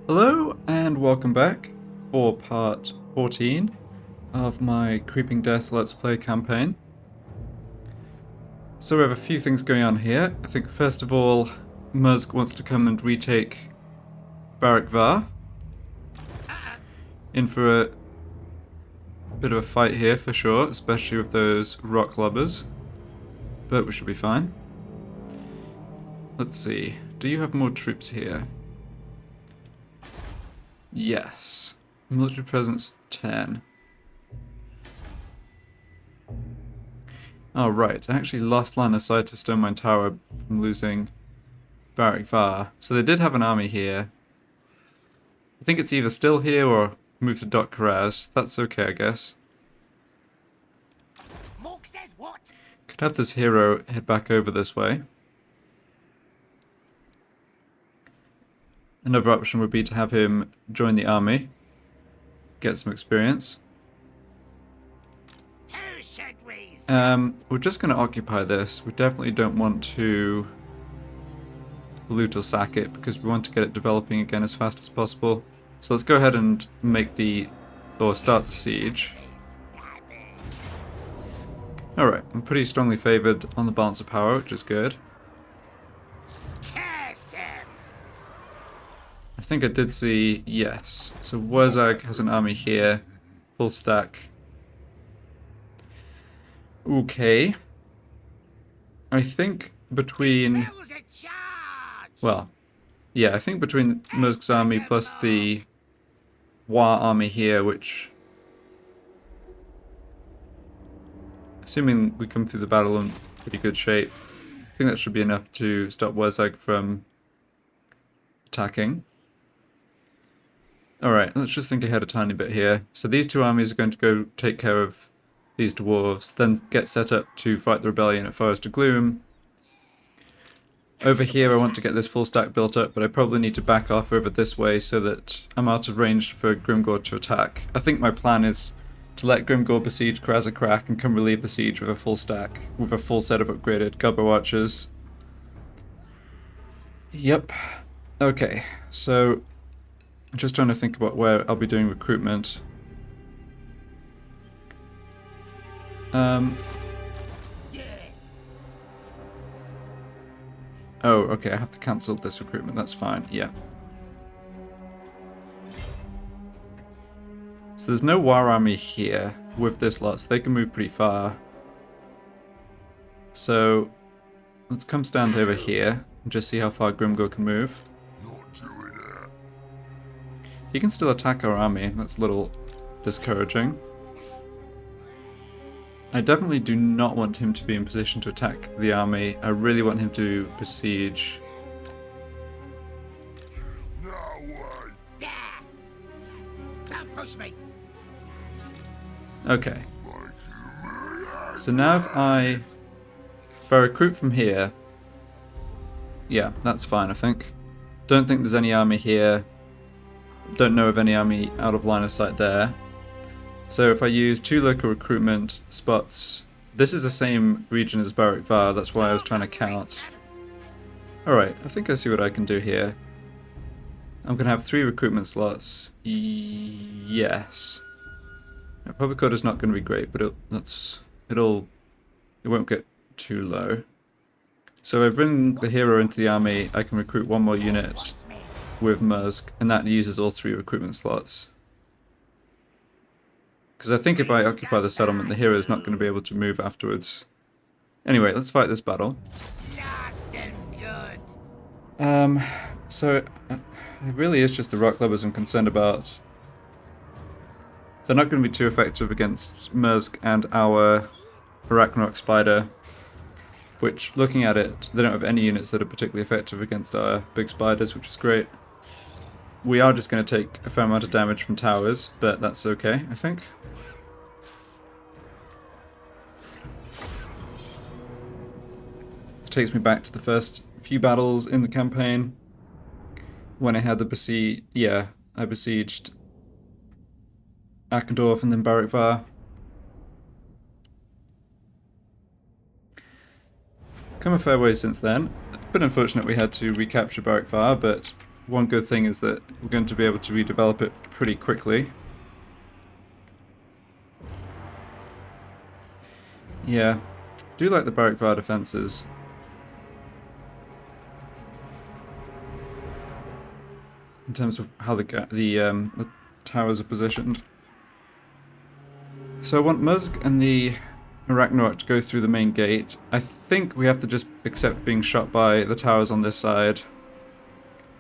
Hello and welcome back for part 14 of my Creeping Death Let's Play campaign. So we have a few things going on here. I think first of all, Muzg wants to come and retake Barak Varr. In for a bit of a fight here for sure, especially with those rock lobbers. But we should be fine. Let's see, do you have more troops here? Yes. Military presence 10. Oh right, I actually lost line of sight of Stone Mine Tower from losing Barak Varr. So they did have an army here. I think it's either still here or moved to Dot Karaz. That's okay, I guess. Could have this hero head back over this way. Another option would be to have him join the army, get some experience. We're just going to occupy this. We definitely don't want to loot or sack it because we want to get it developing again as fast as possible. So let's go ahead and start the siege. Alright, I'm pretty strongly favoured on the balance of power, which is good. I think I did see, yes. So Muzg has an army here, full stack. Okay. I think between... Well, yeah, I think between Muzg's army plus the Warr army here, which... Assuming we come through the battle in pretty good shape, I think that should be enough to stop Muzg from attacking. Alright, let's just think ahead a tiny bit here. So these two armies are going to go take care of these dwarves, then get set up to fight the rebellion at Forest of Gloom. Over here I want to get this full stack built up, but I probably need to back off over this way so that I'm out of range for Grimgor to attack. I think my plan is to let Grimgor besiege Arachnarok and come relieve the siege with a full stack, with a full set of upgraded Goblin Archers. Yep. Okay, so I'm just trying to think about where I'll be doing recruitment. Oh, okay, I have to cancel this recruitment, that's fine, yeah. So there's no Warr army here with this lot, so they can move pretty far. So let's come stand over here and just see how far Grimgor can move. He can still attack our army, that's a little discouraging. I definitely do not want him to be in position to attack the army. I really want him to besiege. Okay. So now if I recruit from here, yeah, that's fine I think. Don't think there's any army here. Don't know of any army out of line of sight there. So if I use 2 local recruitment spots, this is the same region as Barak Varr, that's why I was trying to count. Alright, I think I see what I can do here. I'm going to have 3 recruitment slots. Yes. Public order is not going to be great, but it won't get too low. So if I bring the hero into the army, I can recruit 1 more unit with Muzg, and that uses all 3 recruitment slots. Because I think if I occupy the settlement, the hero is not going to be able to move afterwards. Anyway, let's fight this battle. So it really is just the rock lobbers I'm concerned about. They're not going to be too effective against Muzg and our Arachnarok Spider, which, looking at it, they don't have any units that are particularly effective against our big spiders, which is great. We are just going to take a fair amount of damage from towers, but that's okay, I think. It takes me back to the first few battles in the campaign, when I had the I besieged Arachnarok and then Barak Varr. Come a fair way since then. A bit unfortunate we had to recapture Barak Varr, but one good thing is that we're going to be able to redevelop it pretty quickly. Yeah, do like the Barak Varr defenses. In terms of how the towers are positioned. So I want Muzg and the Arachnarok to go through the main gate. I think we have to just accept being shot by the towers on this side.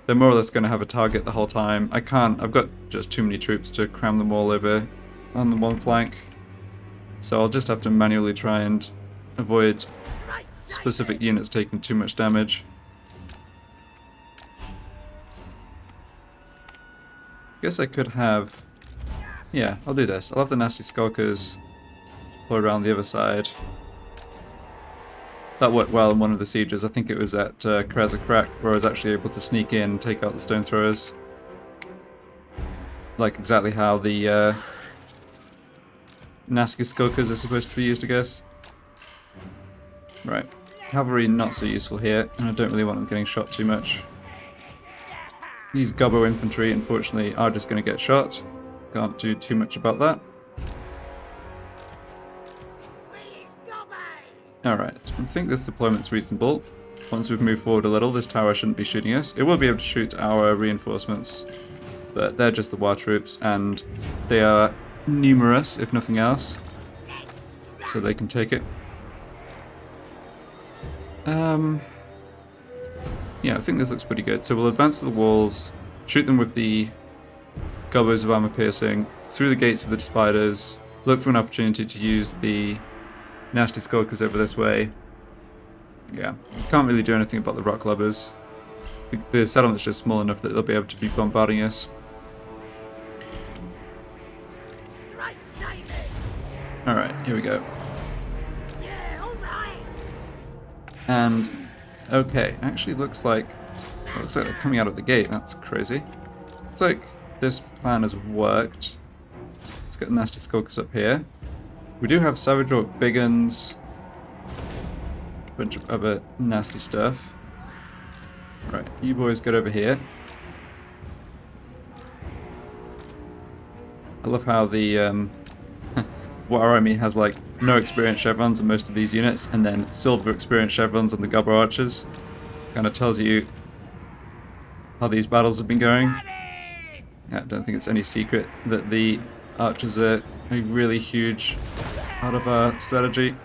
They're more or less going to have a target the whole time. I can't, I've got just too many troops to cram them all over on the one flank. So I'll just have to manually try and avoid specific units taking too much damage. Guess I could have... Yeah, I'll do this. I'll have the nasty Skulkers pull around the other side. That worked well in one of the sieges. I think it was at Arachnarok where I was actually able to sneak in and take out the stone throwers. Like exactly how the nasty Skulkers are supposed to be used, I guess. Right. Cavalry not so useful here, and I don't really want them getting shot too much. These Gobbo infantry, unfortunately, are just going to get shot. Can't do too much about that. Alright, I think this deployment's reasonable. Once we've moved forward a little, this tower shouldn't be shooting us. It will be able to shoot our reinforcements, but they're just the war troops, and they are numerous, if nothing else, so they can take it. Yeah, I think this looks pretty good. So we'll advance to the walls, shoot them with the Gobbos of armor piercing, through the gates with the spiders, look for an opportunity to use the nasty Skulkers over this way. Yeah, can't really do anything about the rock lubbers. The settlement's just small enough that they'll be able to be bombarding us. Alright, here we go. And, okay, actually looks like they're coming out of the gate. That's crazy. Looks like this plan has worked. Let's get the nasty Skulkers up here. We do have Savage Orc Big Uns, a bunch of other nasty stuff. Right, you boys get over here. I love how the what our army has like no experience chevrons on most of these units, and then silver experience chevrons on the Goblin Archers. Kind of tells you how these battles have been going. Yeah, I don't think it's any secret that the Archers are a really huge part of our strategy.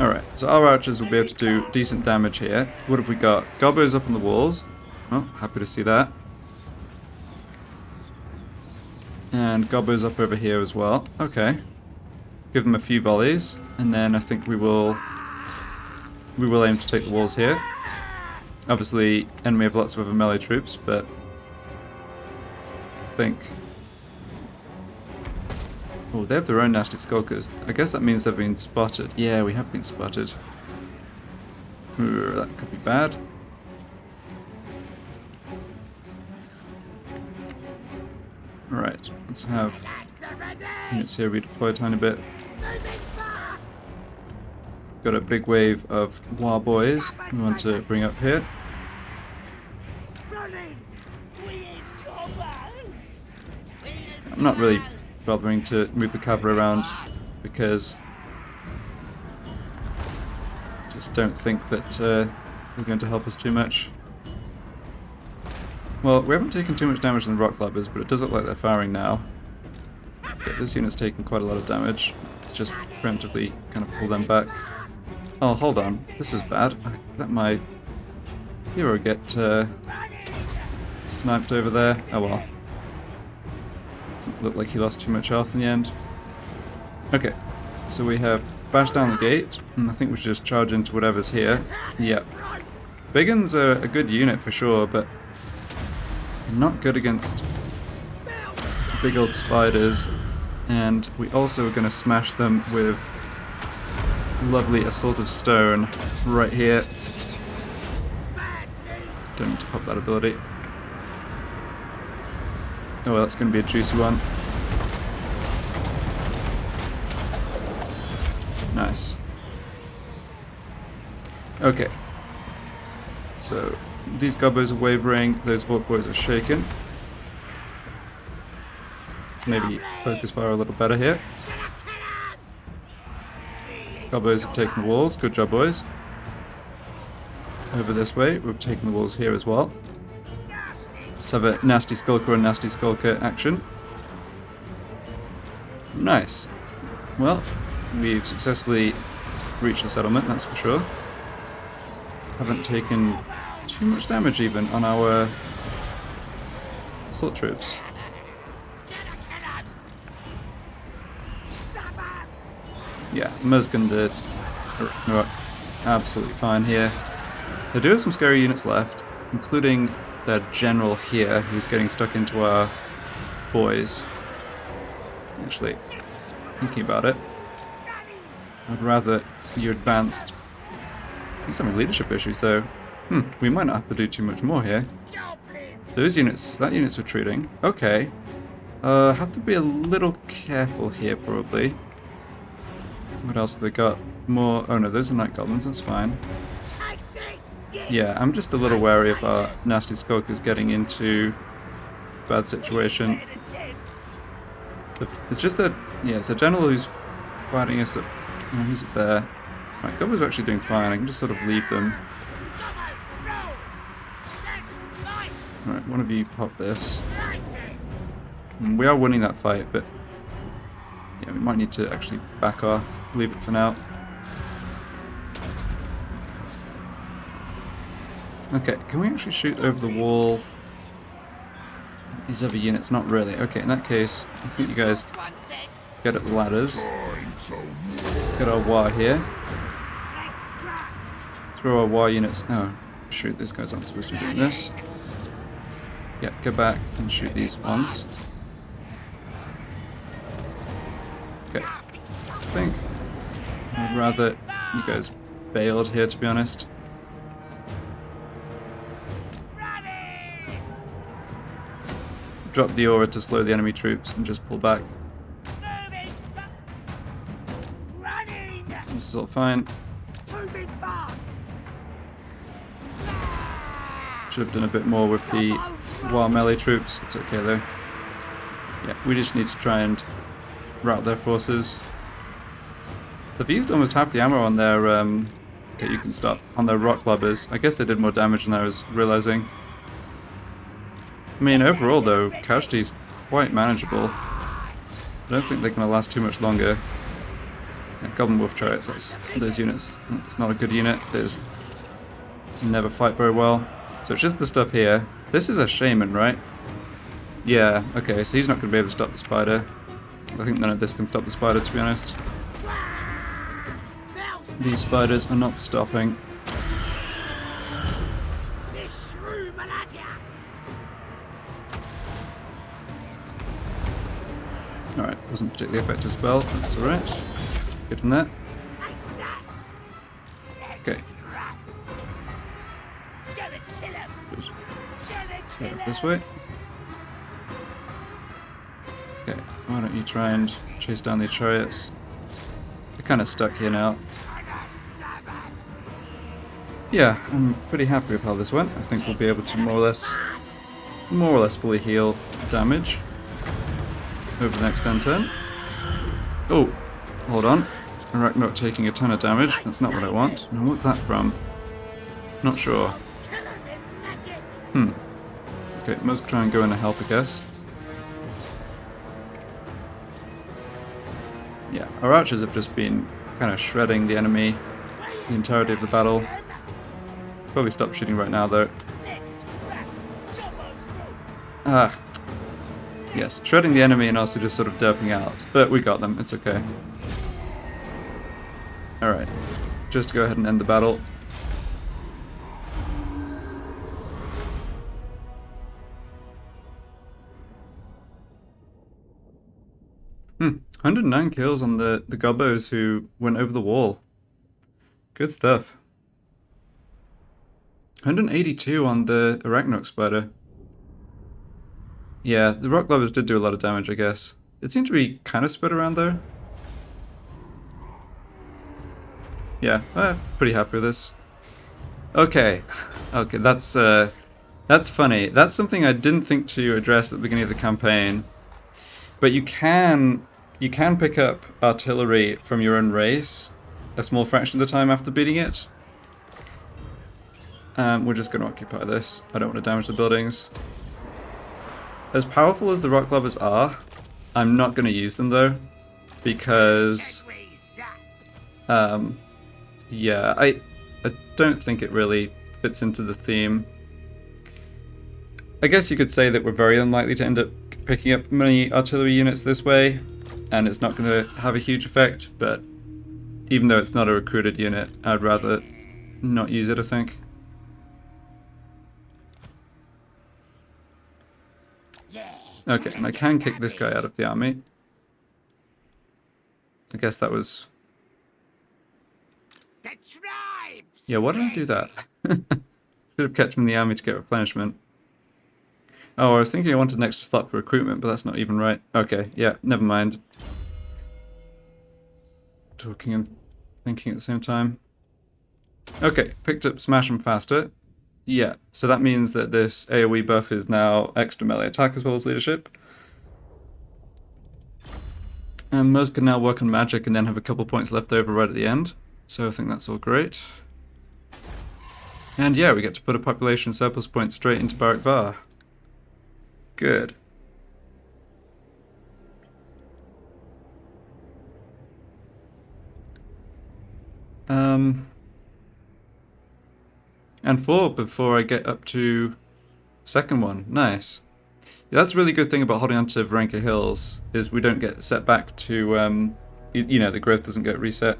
Alright, so our Archers will be able to do decent damage here. What have we got? Gobbos up on the walls. Oh, happy to see that. And Gobbos up over here as well. Okay. Give them a few volleys, and then I think we will aim to take the walls here. Obviously, enemy have lots of other melee troops, but I think... Oh, they have their own nasty Skulkers. I guess that means they've been spotted. Yeah, we have been spotted. Ooh, that could be bad. Alright, let's have units here redeploy a tiny bit. Got a big wave of war boys we want to bring up here. I'm not really bothering to move the cavalry around because I just don't think that they're going to help us too much. Well, we haven't taken too much damage from the rock lubbers, but it does look like they're firing now. Okay, this unit's taken quite a lot of damage. Let's just preemptively kind of pull them back. Oh, hold on. This was bad. I let my hero get sniped over there. Oh well. Doesn't look like he lost too much health in the end. Okay, so we have bashed down the gate, and I think we should just charge into whatever's here. Yep. Big Uns are a good unit for sure, but not good against big old spiders, and we also are going to smash them with lovely Assault of Stone right here. Don't need to pop that ability. Oh well, that's going to be a juicy one. Nice. Okay. So These gobos are wavering, those orc boys are shaken. Let's maybe focus fire a little better here. Gobos have taken the walls, good job boys. Over this way, we've taken the walls here as well. Let's have a nasty skulker and nasty skulker action. Nice. Well, we've successfully reached the settlement, that's for sure. Haven't taken too much damage even on our assault troops. Yeah, Muzg and the Arachnarok absolutely fine here. They do have some scary units left, including their general here, who's getting stuck into our boys. Actually, thinking about it, I'd rather you advanced. He's having leadership issues though. We might not have to do too much more here. Those units, that unit's retreating. Okay. Have to be a little careful here probably. What else have they got? More, oh no, those are night goblins, that's fine. Yeah, I'm just a little wary of our nasty skulkers getting into a bad situation. It's just that, yeah, it's a general who's fighting us up. Oh, he's up there. Right, goblins are actually doing fine, I can just sort of leave them. Alright, one of you pop this. We are winning that fight, but yeah, we might need to actually back off, leave it for now. Okay, can we actually shoot over the wall? These other units, not really. Okay, in that case, I think you guys get up the ladders. Get our war here. Throw our war units. Oh, shoot, these guys aren't supposed to be doing this. Yeah, go back and shoot these ones. Okay, I think I'd rather you guys bailed here, to be honest. Drop the aura to slow the enemy troops and just pull back. This is all fine. Should have done a bit more with the war melee troops. It's okay though. Yeah, we just need to try and rout their forces. They've used almost half the ammo on their okay, you can stop, on their rock lobbers. I guess they did more damage than I was realizing. I mean, overall though, casualty's quite manageable. I don't think they're going to last too much longer. Yeah, Goblin Wolf Chariots, that's those units. It's not a good unit, they just never fight very well. So it's just the stuff here. This is a shaman, right? Yeah, okay, so he's not going to be able to stop the spider. I think none of this can stop the spider, to be honest. These spiders are not for stopping. Alright, wasn't particularly effective spell, that's alright. Good in that. Okay. Good. Go this way. Okay, why don't you try and chase down these chariots? They're kind of stuck here now. Yeah, I'm pretty happy with how this went. I think we'll be able to more or less fully heal damage over the next turn. Oh, hold on. Arachnarok taking a ton of damage. That's not what I want. Now, what's that from? Not sure. Okay, Muzg try and go in to help, I guess. Yeah, our archers have just been kind of shredding the enemy the entirety of the battle. Probably stop shooting right now, though. Ah. Yes, shredding the enemy and also just sort of derping out. But we got them, it's okay. Alright, just go ahead and end the battle. Hmm, 109 kills on the gobbos who went over the wall. Good stuff. 182 on the Arachnarok Spider. Yeah, the rock lovers did do a lot of damage, I guess. It seemed to be kind of spread around though. Yeah, pretty happy with this. Okay. Okay, that's funny. That's something I didn't think to address at the beginning of the campaign. But you can pick up artillery from your own race a small fraction of the time after beating it. We're just going to occupy this. I don't want to damage the buildings. As powerful as the rock lovers are, I'm not going to use them though, because yeah, I don't think it really fits into the theme. I guess you could say that we're very unlikely to end up picking up many artillery units this way, and it's not going to have a huge effect, but even though it's not a recruited unit, I'd rather not use it, I think. Okay, and I can kick this guy out of the army. I guess that was... Yeah, why did I do that? Should have kept him in the army to get replenishment. Oh, I was thinking I wanted an extra slot for recruitment, but that's not even right. Okay, yeah, never mind. Talking and thinking at the same time. Okay, picked up Smash 'em faster. Yeah, so that means that this AoE buff is now extra melee attack as well as leadership. And Muzg can now work on magic and then have a couple points left over right at the end. So I think that's all great. And yeah, we get to put a population surplus point straight into Barak Varr. Good. And 4 before I get up to second one. Nice. Yeah, that's a really good thing about holding on to Varenka Hills, is we don't get set back to, you know, the growth doesn't get reset.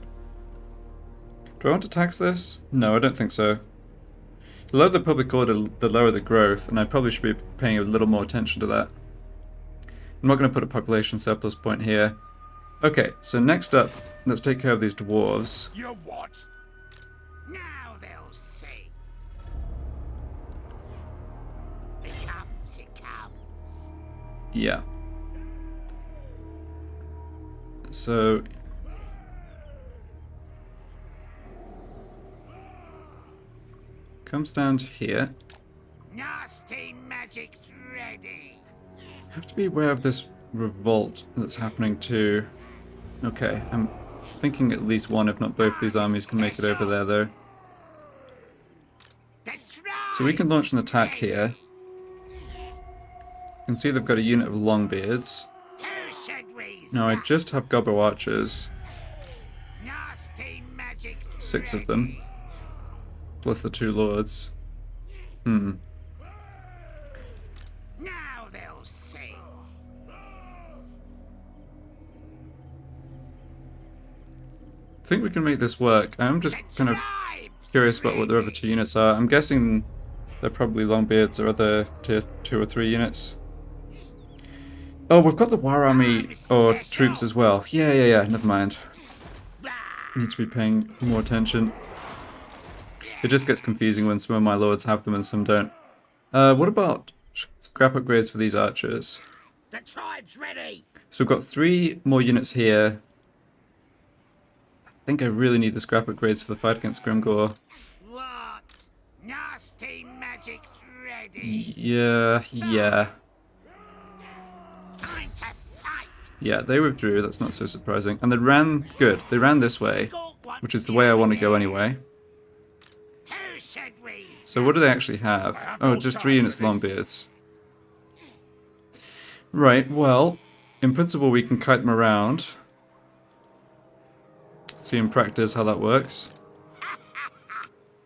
Do I want to tax this? No, I don't think so. The lower the public order, the lower the growth, and I probably should be paying a little more attention to that. I'm not going to put a population surplus point here. Okay, so next up, let's take care of these dwarves. You what? Now they'll see. It comes. Yeah. So... comes down to here. Nasty magic's ready. Have to be aware of this revolt that's happening too. Okay, I'm thinking at least one, if not both, of these armies can make it over there though. So we can launch an attack here. You can see they've got a unit of Longbeards. Now I just have Goblin Archers. 6 of them. Plus the 2 lords. Now they'll see. I think we can make this work. I'm just kind of curious about what the other 2 units are. I'm guessing they're probably Longbeards or other tier 2 or 3 units. Oh, we've got the War Army or troops as well. Yeah, never mind. Need to be paying more attention. It just gets confusing when some of my lords have them and some don't. What about scrap upgrades for these archers? The tribe's ready. So we've got 3 more units here. I think I really need the scrap upgrades for the fight against Grimgor. What? Nasty magic's ready. Yeah. Time to fight. Yeah, they withdrew. That's not so surprising. And they ran good. They ran this way, which is the way I want to go anyway. So what do they actually have? Oh, just 3 units of Longbeards. Right, well, in principle we can kite them around. See in practice how that works.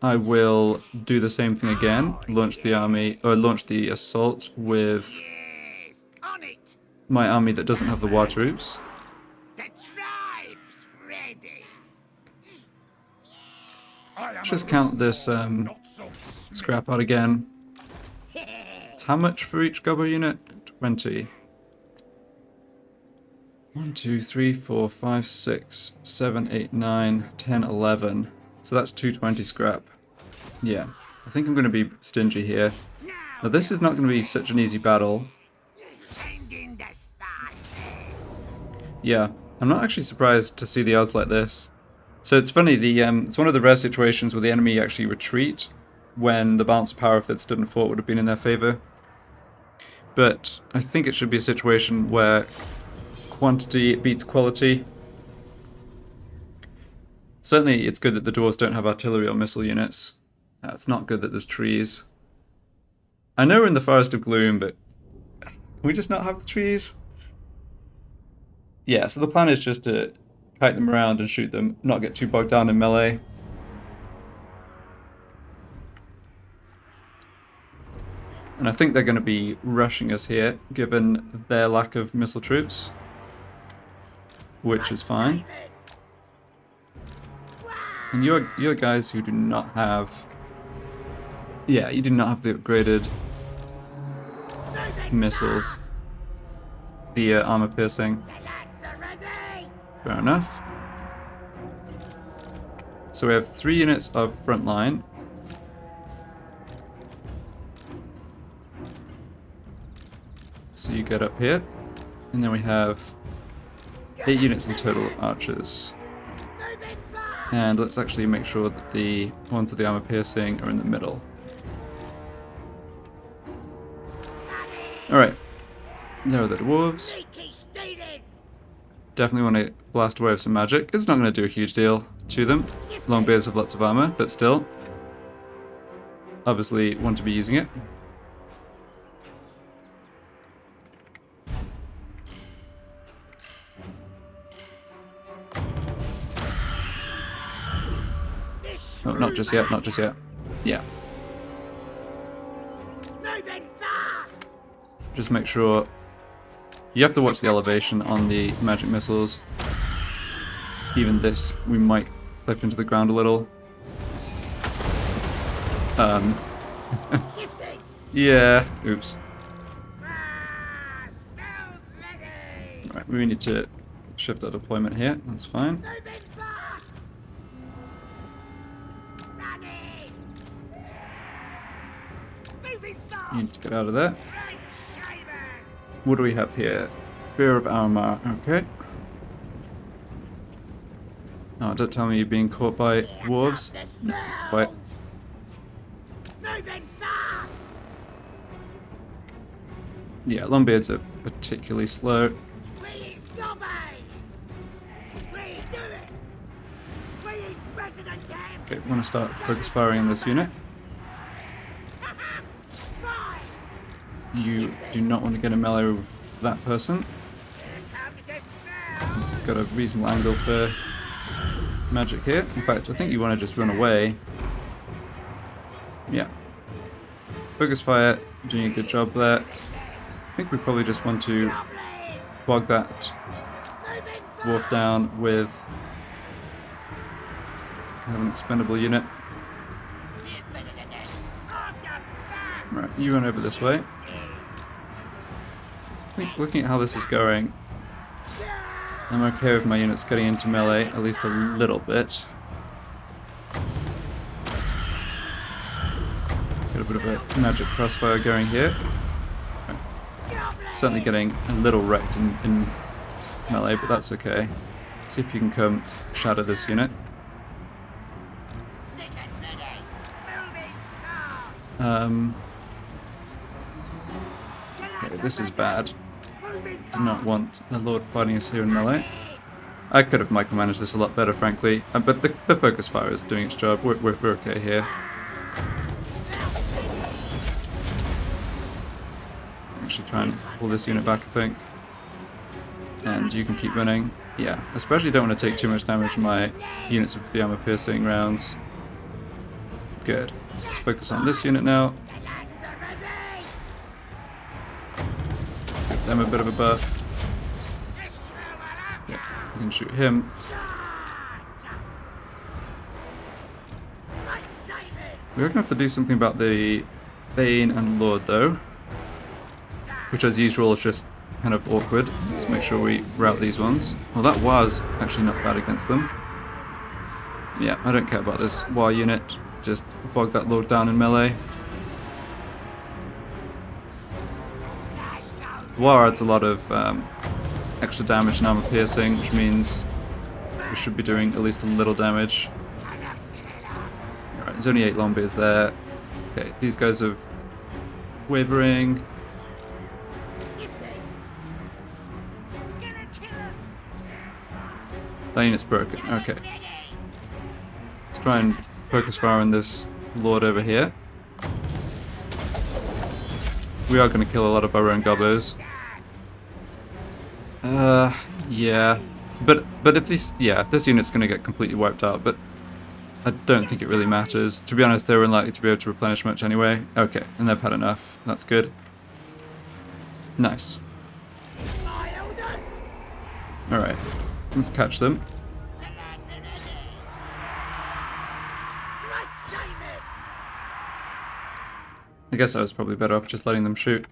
I will do the same thing again. Launch the army, or launch the assault with my army that doesn't have the war troops. The tribe's ready. Just count this scrap out again. It's how much for each Goblin unit? 20. 1, 2, 3, 4, 5, 6, 7, 8, 9, 10, 11. So that's 220 scrap. Yeah, I think I'm going to be stingy here. Now this is not going to be such an easy battle. Yeah, I'm not actually surprised to see the odds like this. So it's funny, it's one of the rare situations where the enemy actually retreat when the balance of power, if they'd stood and fought, would have been in their favor. But I think it should be a situation where quantity beats quality. Certainly it's good that the dwarves don't have artillery or missile units. It's not good that there's trees. I know we're in the Forest of Gloom, but can we just not have the trees? Yeah, so the plan is just to kite them around and shoot them, not get too bogged down in melee. And I think they're going to be rushing us here, given their lack of missile troops. Which is fine. And you're guys who do not have... Yeah, you do not have the upgraded missiles. The armor piercing. Fair enough. So we have 3 units of front line. So you get up here. And then we have 8 units in total of archers. And let's actually make sure that the ones with the armor piercing are in the middle. Alright. There are the dwarves. Definitely want to blast away with some magic. It's not going to do a huge deal to them. Longbeards have lots of armor, but still. Obviously want to be using it. Oh, not just yet, not just yet. Yeah. Just make sure... You have to watch the elevation on the magic missiles. Even this, we might clip into the ground a little. Yeah, oops. Right, we need to shift our deployment here, that's fine. You need to get out of there. What do we have here? Fear of armor, okay. Oh, don't tell me you're being caught by dwarves. Wait. Yeah, longbeards are particularly slow. Okay, we want to start focus firing on this unit. You do not want to get a melee with that person. He's got a reasonable angle for magic here. In fact, I think you want to just run away. Yeah. Focus fire, doing a good job there. I think we probably just want to bog that dwarf down with kind of an expendable unit. Right, you run over this way. I think looking at how this is going, I'm okay with my units getting into melee, at least a little bit. Got a bit of a magic crossfire going here. Right. Certainly getting a little wrecked in melee, but that's okay. See if you can come shatter this unit. Okay, this is bad. Do not want the Lord fighting us here in melee. I could have micromanaged this a lot better, frankly, but the focus fire is doing its job. We're okay here. Actually try and pull this unit back, I think. And you can keep running. Yeah, especially don't want to take too much damage from my units with the armor piercing rounds. Good. Let's focus on this unit now. Give them a bit of a buff. Yeah, we can shoot him. We're going to have to do something about the Thane and Lord, though. Which, as usual, is just kind of awkward. Let's make sure we route these ones. Well, that was actually not bad against them. Yeah, I don't care about this War unit. Just bog that Lord down in melee. The War adds a lot of extra damage and armor piercing, which means we should be doing at least a little damage. Alright, there's only 8 longbeards there. Okay, these guys are wavering. That unit's broken. Okay. Let's try and focus fire on this lord over here. We are going to kill a lot of our own gobbos. Yeah. But if this unit's going to get completely wiped out, but I don't think it really matters. To be honest, they're unlikely to be able to replenish much anyway. Okay, and they've had enough. That's good. Nice. Alright, let's catch them. I guess I was probably better off just letting them shoot.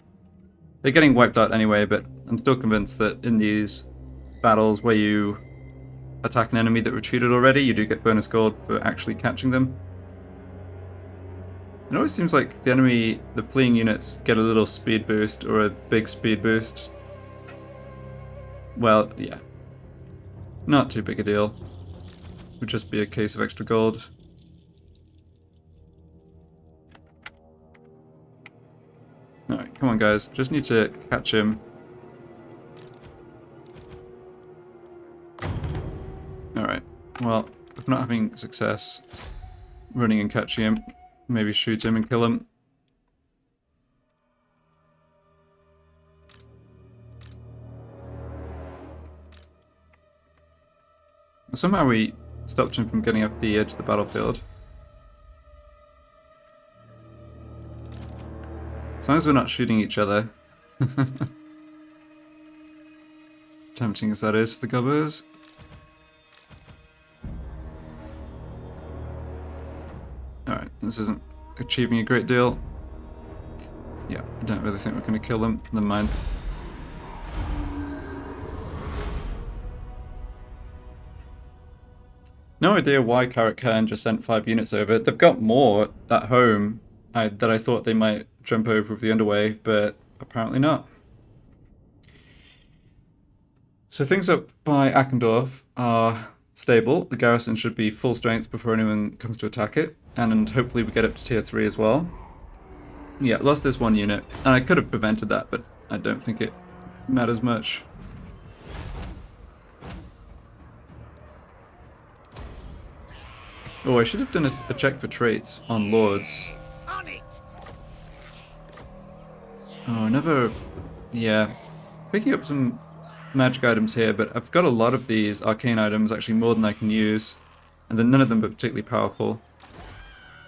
They're getting wiped out anyway, but I'm still convinced that in these battles where you attack an enemy that retreated already, you do get bonus gold for actually catching them. It always seems like the fleeing units get a little speed boost or a big speed boost. Well, yeah. Not too big a deal. Would just be a case of extra gold. Alright, come on guys. Just need to catch him. Alright, well, if not having success running and catching him, maybe shoot him and kill him. Somehow we stopped him from getting off the edge of the battlefield. As long as we're not shooting each other. Tempting as that is for the gobbos. Alright, this isn't achieving a great deal. Yeah, I don't really think we're going to kill them. Never mind. No idea why Karak just sent 5 units over. They've got more at home that I thought they might jump over with the underway, but apparently not. So things up by Achendorf are stable. The garrison should be full strength before anyone comes to attack it, and hopefully we get up to tier 3 as well. Yeah, lost this 1 unit, and I could have prevented that, but I don't think it matters much. Oh, I should have done a check for traits on lords. Oh, never... Yeah. Picking up some magic items here, but I've got a lot of these arcane items, actually more than I can use. And then none of them are particularly powerful.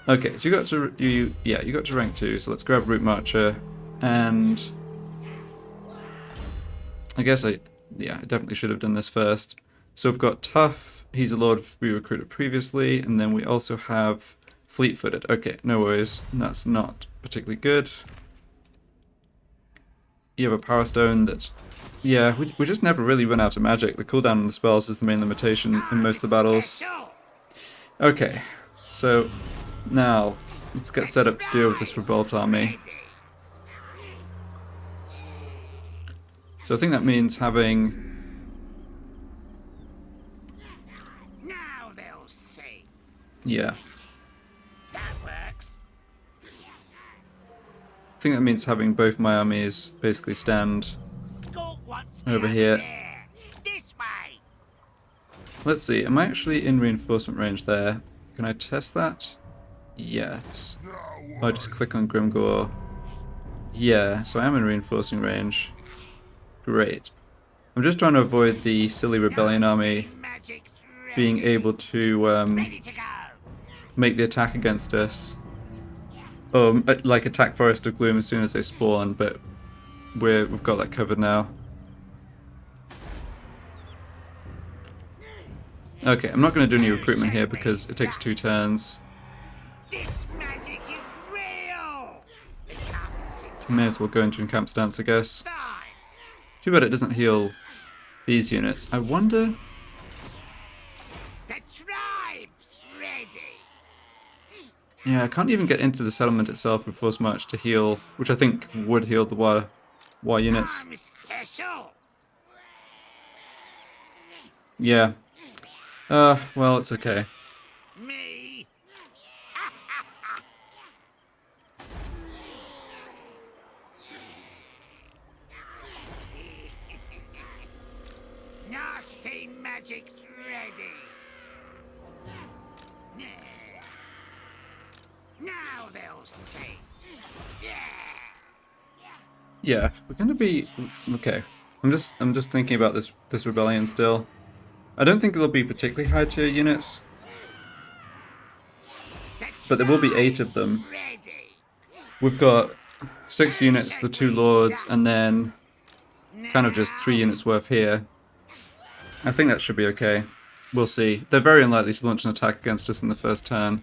Okay, so you got to rank 2, so let's grab Root Marcher. And... I guess I definitely should have done this first. So we've got Tough, he's a lord we recruited previously, and then we also have Fleet-footed. Okay, no worries, that's not particularly good. You have a Power Stone that... Yeah, we just never really run out of magic. The cooldown on the spells is the main limitation in most of the battles. Okay, so now let's get set up to deal with this revolt army. So I think that means having... Now they'll see. Yeah. That works. I think that means having both my armies basically stand over here. This way. Let's see, am I actually in reinforcement range there? Can I test that? Yes. I just click on Grimgor. Yeah, so I am in reinforcing range. Great. I'm just trying to avoid the silly rebellion army being able to make the attack against us. Or like attack Forest of Gloom as soon as they spawn, but we've got that covered now. Okay, I'm not going to do any recruitment here because it takes 2 turns. This magic is real. May as well go into encamp stance, I guess. Too bad it doesn't heal these units. I wonder... The tribe's ready. Yeah, I can't even get into the settlement itself with Force March to heal, which I think would heal the war units. I'm special. Yeah. Well, it's okay. Me? Nasty magic's ready. Now they'll see. Yeah, we're gonna be okay. I'm just thinking about this rebellion still. I don't think there'll be particularly high tier units, but there will be 8 of them. Ready. We've got 6 units, the 2 lords, and then kind of just 3 units worth here. I think that should be okay. We'll see. They're very unlikely to launch an attack against us in the first turn.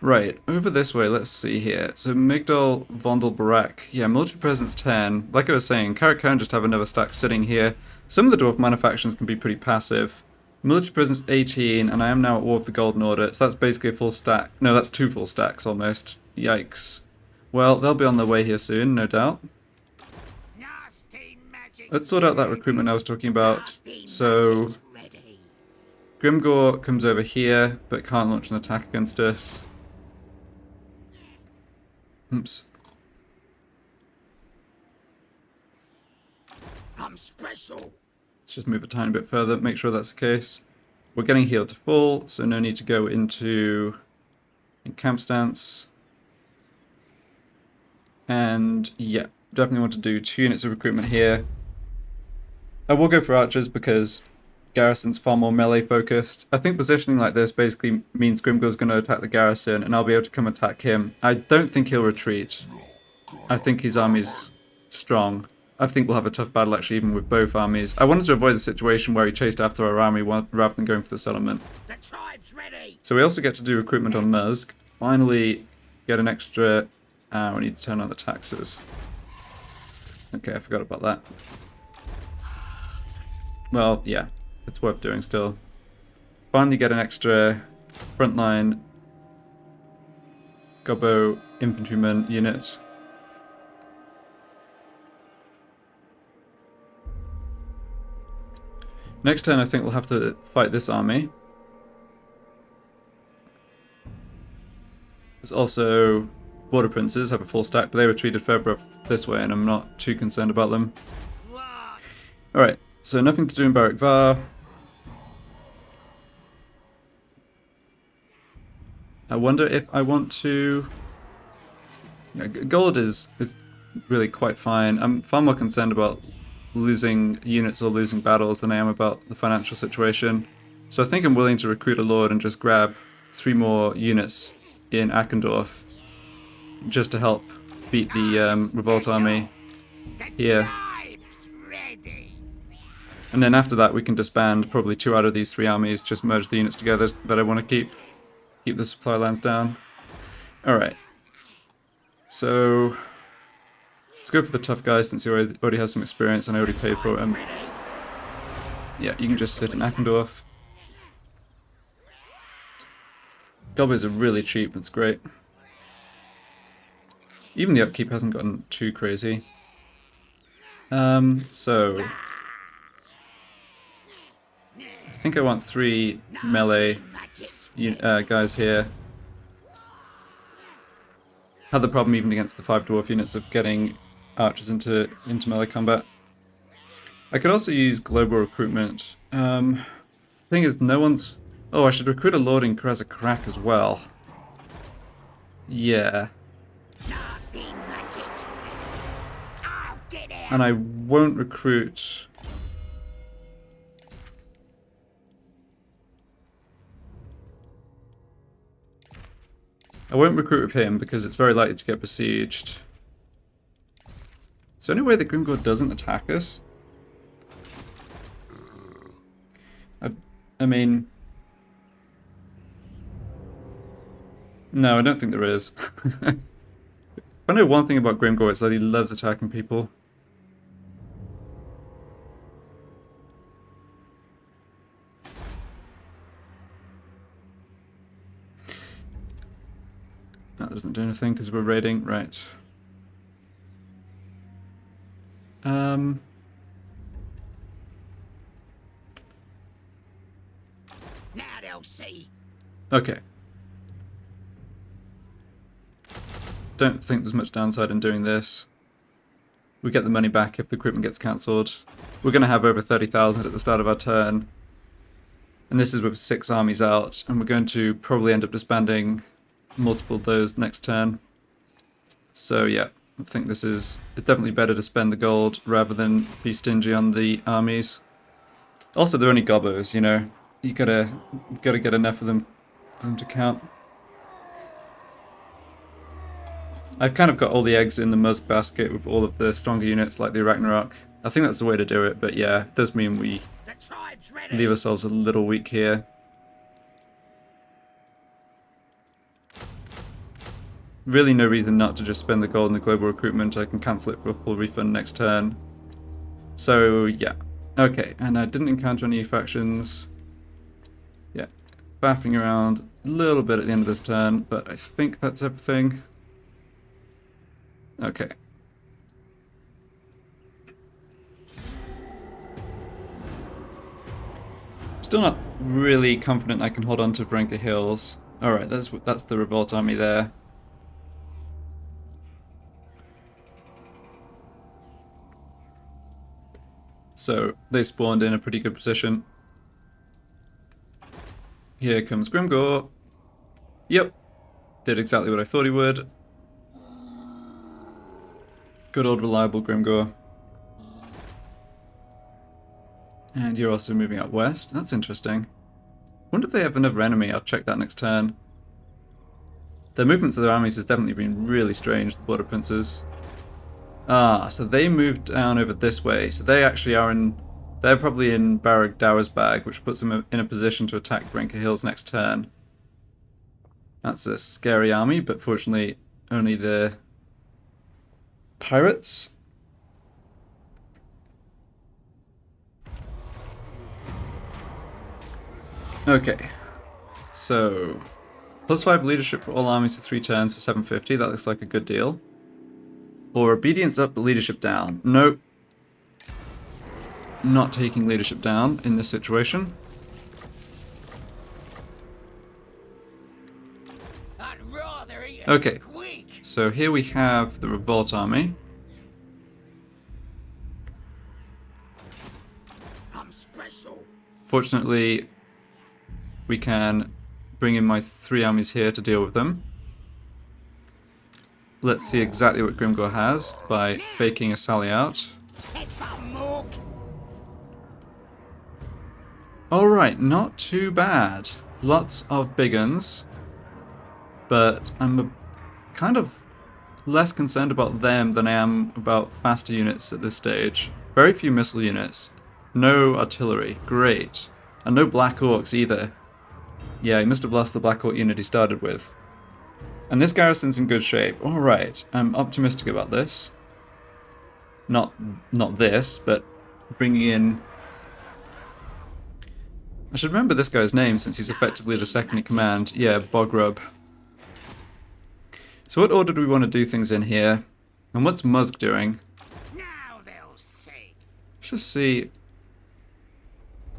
Right, over this way, let's see here. So Migdol, Vondel, Barak. Yeah, military presence 10. Like I was saying, Karak just have another stack sitting here. Some of the dwarf manufactions can be pretty passive. Military presence 18, and I am now at war with the Golden Order, so that's basically a full stack. No, that's 2 full stacks almost. Yikes. Well, they'll be on their way here soon, no doubt. Let's sort out that recruitment I was talking about. So Grimgor comes over here, but can't launch an attack against us. Oops. I'm special. Let's just move a tiny bit further, make sure that's the case. We're getting healed to full, so no need to go into camp stance. And yeah, definitely want to do 2 units of recruitment here. I will go for archers because garrison's far more melee focused. I think positioning like this basically means Grimgor's going to attack the garrison and I'll be able to come attack him. I don't think he'll retreat. I think his army's strong. I think we'll have a tough battle actually even with both armies. I wanted to avoid the situation where he chased after our army rather than going for the settlement. The tribe's ready. So we also get to do recruitment on Muzg. Finally get an extra... we need to turn on the taxes. Okay, I forgot about that. Well, yeah, it's worth doing still. Finally get an extra frontline Gobbo infantryman unit. Next turn I think we'll have to fight this army. There's also Border Princes have a full stack, but they retreated further up this way and I'm not too concerned about them. Alright, so nothing to do in Barak Varr. I wonder if I want to... Yeah, gold is really quite fine. I'm far more concerned about losing units or losing battles than I am about the financial situation. So I think I'm willing to recruit a lord and just grab 3 more units in Akendorf just to help beat the revolt army here. And then after that we can disband probably 2 out of these 3 armies, just merge the units together that I want to keep the supply lines down. Alright. So let's go for the tough guy since he already has some experience and I already paid for him. Yeah, you can just sit in Akendorf. Goblins are really cheap, it's great. Even the upkeep hasn't gotten too crazy. So I think I want 3 melee guys here. Had the problem even against the 5 dwarf units of getting archers into melee combat. I could also use global recruitment. Thing is, no one's... Oh, I should recruit a lord in Krezakrak as well. Yeah. And I won't recruit... I won't recruit with him because it's very likely to get besieged. Is there any way that Grimgor doesn't attack us? I mean... No, I don't think there is. If I know one thing about Grimgor, it's that he loves attacking people. That doesn't do anything because we're raiding, right. they'll see. Okay. Don't think there's much downside in doing this. We get the money back if the equipment gets cancelled. We're going to have over 30,000 at the start of our turn. And this is with 6 armies out, and we're going to probably end up disbanding multiple of those next turn. So yeah, I think it's definitely better to spend the gold rather than be stingy on the armies. Also, they're only gobbos, you know. You gotta get enough of them for them to count. I've kind of got all the eggs in the Muzg basket with all of the stronger units like the Arachnarok. I think that's the way to do it, but yeah, it does mean we leave ourselves a little weak here. Really no reason not to just spend the gold in the global recruitment. I can cancel it for a full refund next turn. So yeah. Okay, and I didn't encounter any factions. Yeah, faffing around a little bit at the end of this turn, but I think that's everything. Okay. Still not really confident I can hold on to Varenka Hills. Alright, that's the revolt army there. So they spawned in a pretty good position. Here comes Grimgor. Yep. Did exactly what I thought he would. Good old reliable Grimgor. And you're also moving out west. That's interesting. Wonder if they have another enemy. I'll check that next turn. Their movements of their armies has definitely been really strange, the Border Princes. Ah, so they moved down over this way. So they actually are in... They're probably in Barak Varr's bag, which puts them in a position to attack Varenka Hills next turn. That's a scary army, but fortunately only the pirates. Okay, so +5 leadership for all armies for 3 turns for 750. That looks like a good deal. Or obedience up but leadership down. Nope. Not taking leadership down in this situation. Okay, so here we have the revolt army. Fortunately, we can bring in my 3 armies here to deal with them. Let's see exactly what Grimgor has by faking a sally out. Alright, not too bad. Lots of big uns. But I'm kind of less concerned about them than I am about faster units at this stage. Very few missile units. No artillery. Great. And no Black Orcs either. Yeah, he must have lost the Black Orc unit he started with. And this garrison's in good shape. Alright, I'm optimistic about this. Not this, but bringing in... I should remember this guy's name since he's effectively the second in command. Yeah, Bogrub. So what order do we want to do things in here? And what's Muzg doing? Now they'll see. Let's just see...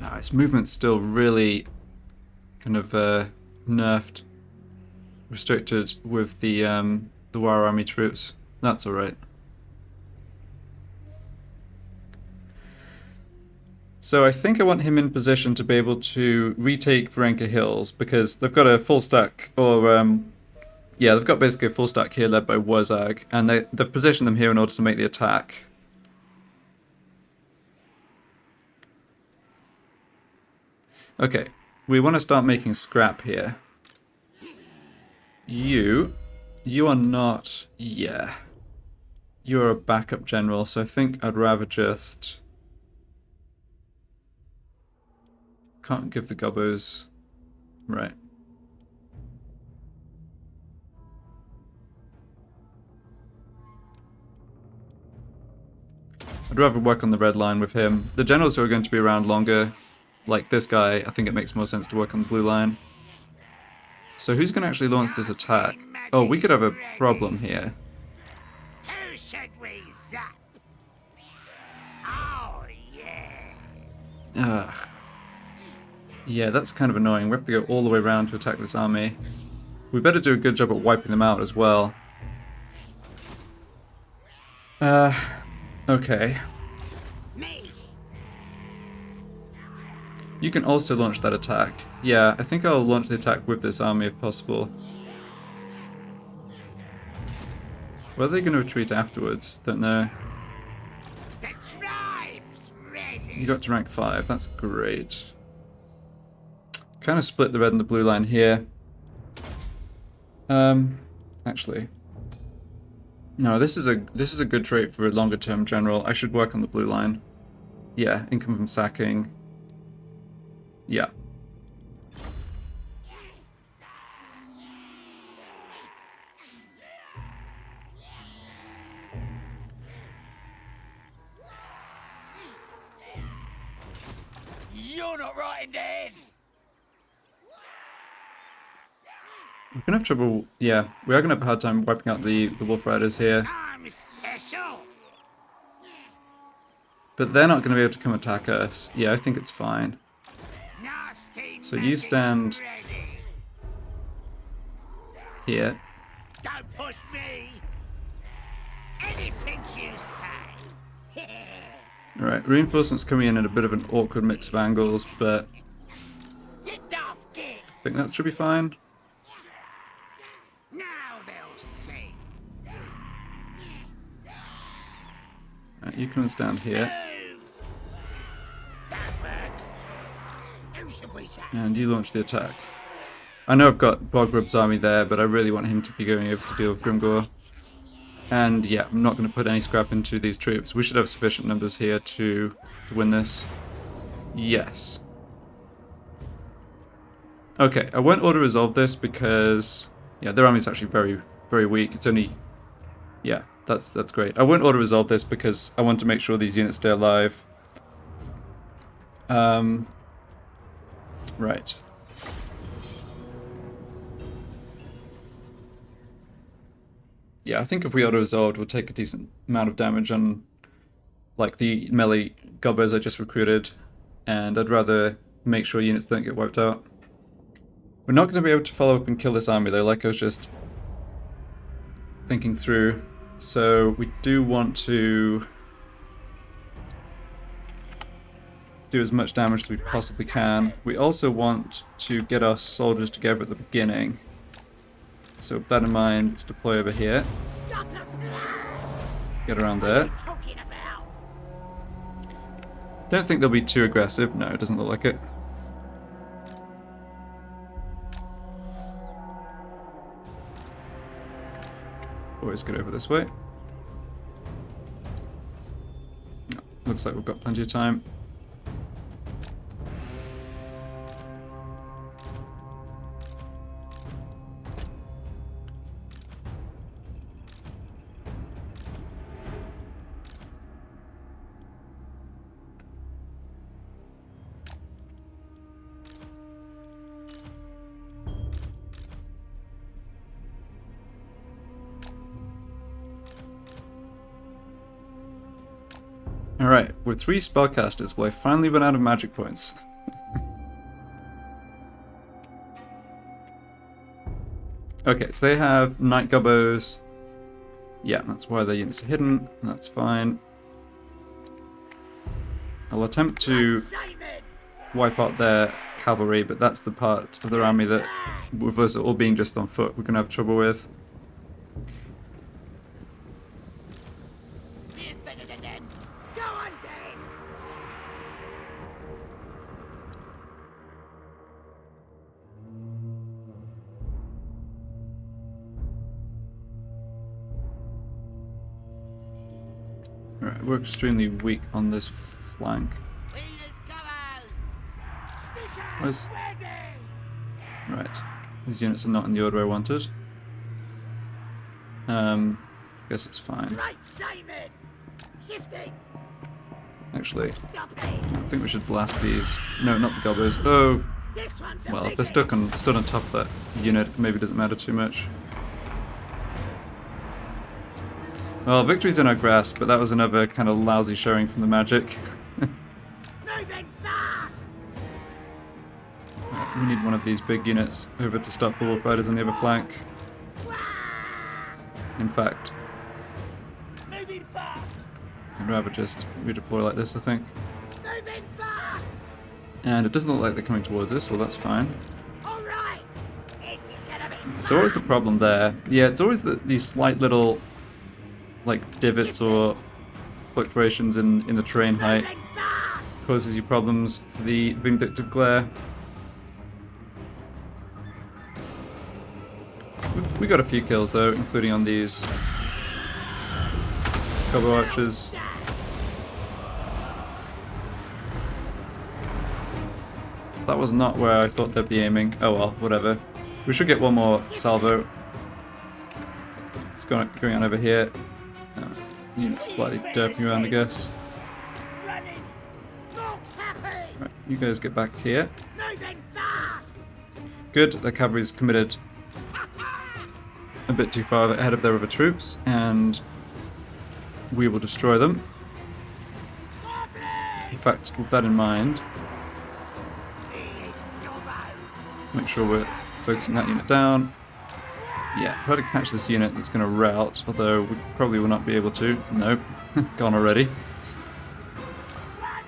Oh, his movement's still really kind of nerfed. Restricted with the Warr army troops. That's alright. So I think I want him in position to be able to retake Varenka Hills because they've got a full stack, or yeah, they've got basically a full stack here led by Wozag, and they've positioned them here in order to make the attack. Okay, we want to start making scrap here. You are not... yeah. You're a backup general, so I think I'd rather just... Can't give the gobbos... Right. I'd rather work on the red line with him. The generals who are going to be around longer, like this guy, I think it makes more sense to work on the blue line. So who's going to actually launch this attack? Oh, we could have a problem here. Who should we zap? Oh, yes. Ugh. Yeah, that's kind of annoying. We have to go all the way around to attack this army. We better do a good job at wiping them out as well. Okay. You can also launch that attack. Yeah, I think I'll launch the attack with this army if possible. Were they going to retreat afterwards? Don't know. The tribe's ready. You got to rank 5. That's great. Kind of split the red and the blue line here. Actually, no. This is a good trait for a longer term general. I should work on the blue line. Yeah, income from sacking. Yeah. You're not right in the head. We're gonna have trouble. Yeah, we are gonna have a hard time wiping out the Wolf Riders here. I'm special. But they're not gonna be able to come attack us. Yeah, I think it's fine. Nasty So you stand ready. here. Don't push me. Anything you say. Alright, reinforcements coming in a bit of an awkward mix of angles, but You daft git. I think that should be fine. Now they'll see. Right, you can stand here. Move. That works. Who should we say? And you launch the attack. I know I've got Bogrub's army there, but I really want him to be going over to deal with Grimgor. And yeah, I'm not going to put any scrap into these troops. We should have sufficient numbers here to win this. Yes. Okay, I won't auto-resolve this because yeah, their army's actually very, very weak. It's only... yeah, that's great. I won't auto-resolve this because I want to make sure these units stay alive. Right. Yeah, I think if we auto-resolved, we'll take a decent amount of damage on, like, the melee gobbers I just recruited, and I'd rather make sure units don't get wiped out. We're not going to be able to follow up and kill this army, though, like I was just thinking through. So we do want to do as much damage as we possibly can. We also want to get our soldiers together at the beginning. So with that in mind, let's deploy over here. Get around there. Don't think they'll be too aggressive. No, it doesn't look like it. Always get over this way. No, looks like we've got plenty of time. Alright, with 3 spellcasters, will I finally run out of magic points? Okay, so they have Night Gubbos. Yeah, that's why their units are hidden, and that's fine. I'll attempt to wipe out their cavalry, but that's the part of their army that, with us all being just on foot, we're going to have trouble with. Alright, we're extremely weak on this flank. Where's... Right, these units are not in the order I wanted. Guess it's fine. Actually, I think we should blast these. No, not the goblins. Oh, well, if they're stood on top of that unit, maybe it doesn't matter too much. Well, victory's in our grasp, but that was another kind of lousy showing from the magic. Moving fast. We need one of these big units over to stop the Wolf Riders on the other flank. In fact, I'd rather just redeploy like this, I think. And it doesn't look like they're coming towards us, well that's fine. So what was the problem there? Yeah, it's always these slight little like divots or fluctuations in the terrain height causes you problems for the Vindictive Glare. We got a few kills though, including on these Goblin Archers. That was not where I thought they'd be aiming. Oh well, whatever. We should get one more salvo. It's going on over here. Units slightly derping around, I guess. Right, you guys get back here. Good, the cavalry's committed a bit too far ahead of their other troops, and we will destroy them. In fact, with that in mind, make sure we're focusing that unit down. Yeah, try to catch this unit that's going to rout, although we probably will not be able to. Nope, gone already.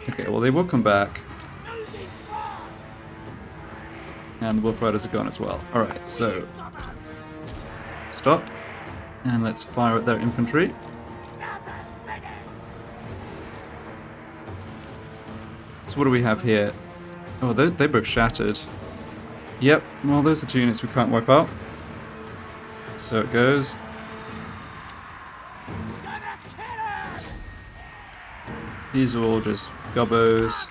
Okay, well they will come back. And the Wolf Riders are gone as well. Alright, so stop. And let's fire at their infantry. So what do we have here? Oh, they both shattered. Yep, well those are two units we can't wipe out. So it goes. These are all just gobbos.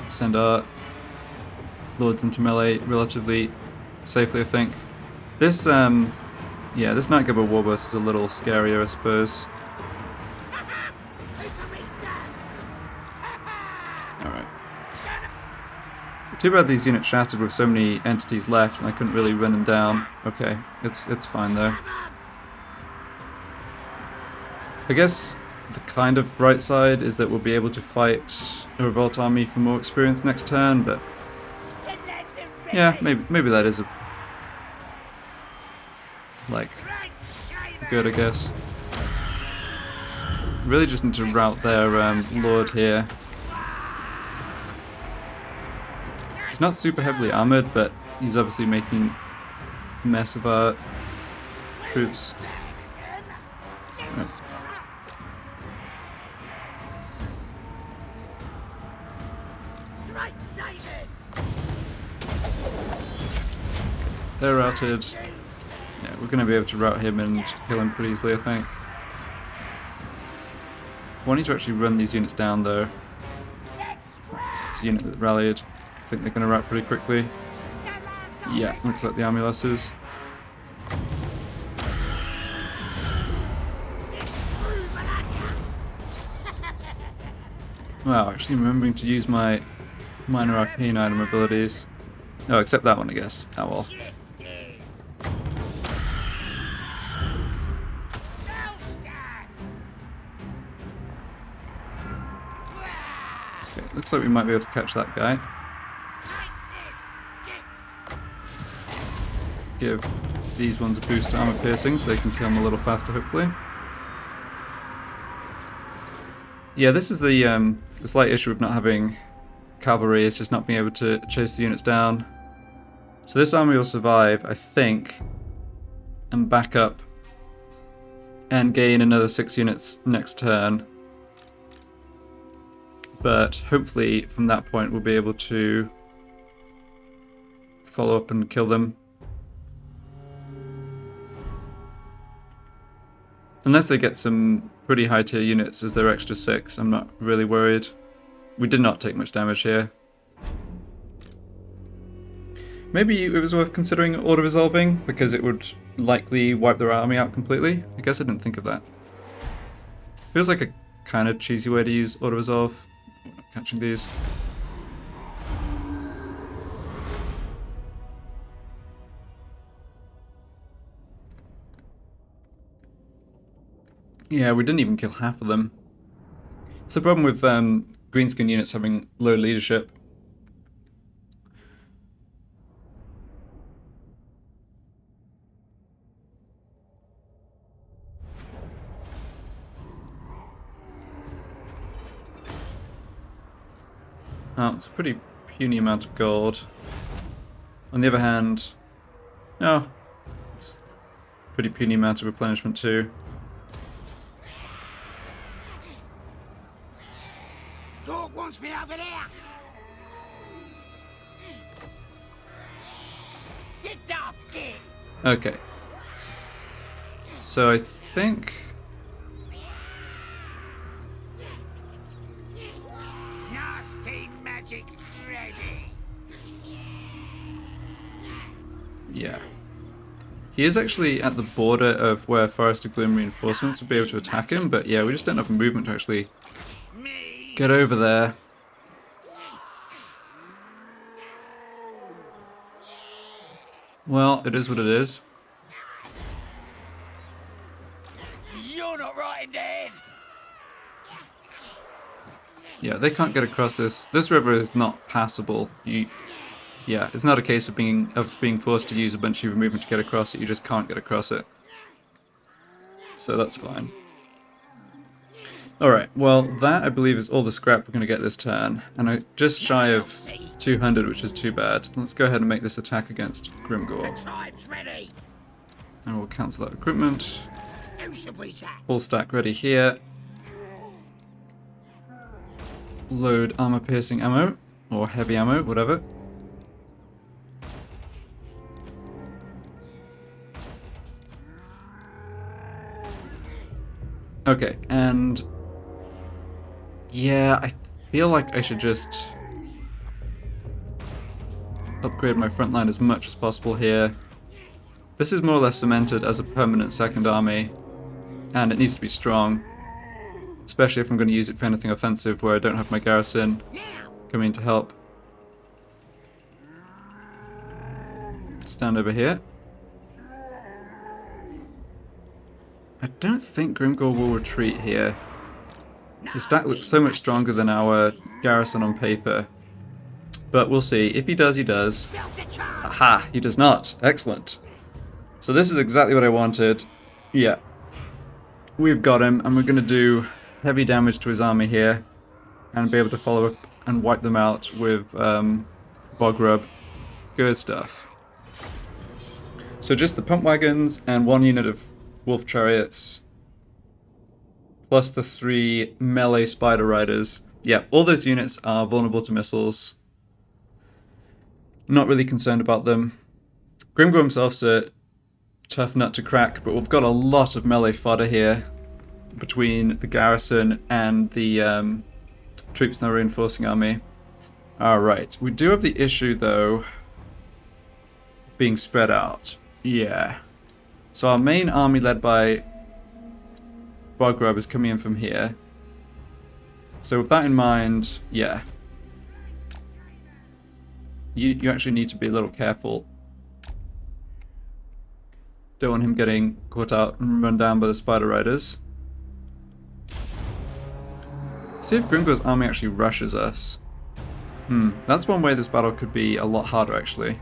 Send our lords into melee relatively safely, I think. This, yeah, this Night Gobbo Warburst is a little scarier, I suppose. Alright. Too bad these units shattered with so many entities left and I couldn't really run them down. Okay, it's fine though. I guess the kind of bright side is that we'll be able to fight a revolt army for more experience next turn, but yeah, maybe that is a like good, I guess. Really just need to rout their lord here. He's not super heavily armored, but he's obviously making a mess of our troops. Right. They're routed. Yeah, we're going to be able to rout him and kill him pretty easily, I think. I need to actually run these units down, though. It's a unit that rallied. I think they're going to rout pretty quickly. Yeah, looks like the army losses. Wow, actually remembering to use my minor arcane item abilities. No, except that one, I guess. Oh well. Okay, looks like we might be able to catch that guy. Give these ones a boost to armor piercing so they can kill them a little faster, hopefully. Yeah, this is the slight issue of not having cavalry, is just not being able to chase the units down. So this army will survive, I think, and back up and gain another 6 units next turn. But hopefully from that point we'll be able to follow up and kill them. Unless they get some pretty high tier units as their extra 6, I'm not really worried. We did not take much damage here. Maybe it was worth considering auto-resolving, because it would likely wipe their army out completely. I guess I didn't think of that. Feels like a kind of cheesy way to use auto-resolve. Oh, not catching these. Yeah, we didn't even kill half of them. It's the problem with greenskin units having low leadership. Oh, it's a pretty puny amount of gold. On the other hand, no, it's a pretty puny amount of replenishment too. Dog wants me over there. Get off, kid. Okay. So I think... Nasty magic's ready. Yeah. He is actually at the border of where Forest of Gloom reinforcements would be able to attack him, but yeah, we just don't have movement to actually get over there. Well, it is what it is. You're not right in the head. Yeah, they can't get across this. This river is not passable. Yeah, it's not a case of being forced to use a bunch of movement to get across it. You just can't get across it. So that's fine. Alright, well, that I believe is all the scrap we're going to get this turn. And I'm just shy of 200, which is too bad. Let's go ahead and make this attack against Grimgor. Tribe's ready. And we'll cancel that recruitment. Who should we attack? Full stack ready here. Load armor piercing ammo, or heavy ammo, whatever. Okay, and yeah, I feel like I should just upgrade my front line as much as possible here. This is more or less cemented as a permanent second army, and it needs to be strong, especially if I'm going to use it for anything offensive where I don't have my garrison coming to help. Stand over here. I don't think Grimgor will retreat here. His stack looks so much stronger than our garrison on paper. But we'll see. If he does, he does. Aha! He does not. Excellent. So this is exactly what I wanted. Yeah. We've got him, and we're going to do heavy damage to his army here. And be able to follow up and wipe them out with Bog Rub. Good stuff. So just the pump wagons and one unit of wolf chariots, plus the 3 melee spider riders. Yeah, all those units are vulnerable to missiles. Not really concerned about them. Grimgor himself's a tough nut to crack, but we've got a lot of melee fodder here between the garrison and the troops in our reinforcing army. Alright, we do have the issue though being spread out. Yeah. So our main army led by Bog Rub is coming in from here. So with that in mind, yeah. You actually need to be a little careful. Don't want him getting caught out and run down by the Spider Riders. See if Grimgor's army actually rushes us. That's one way this battle could be a lot harder actually.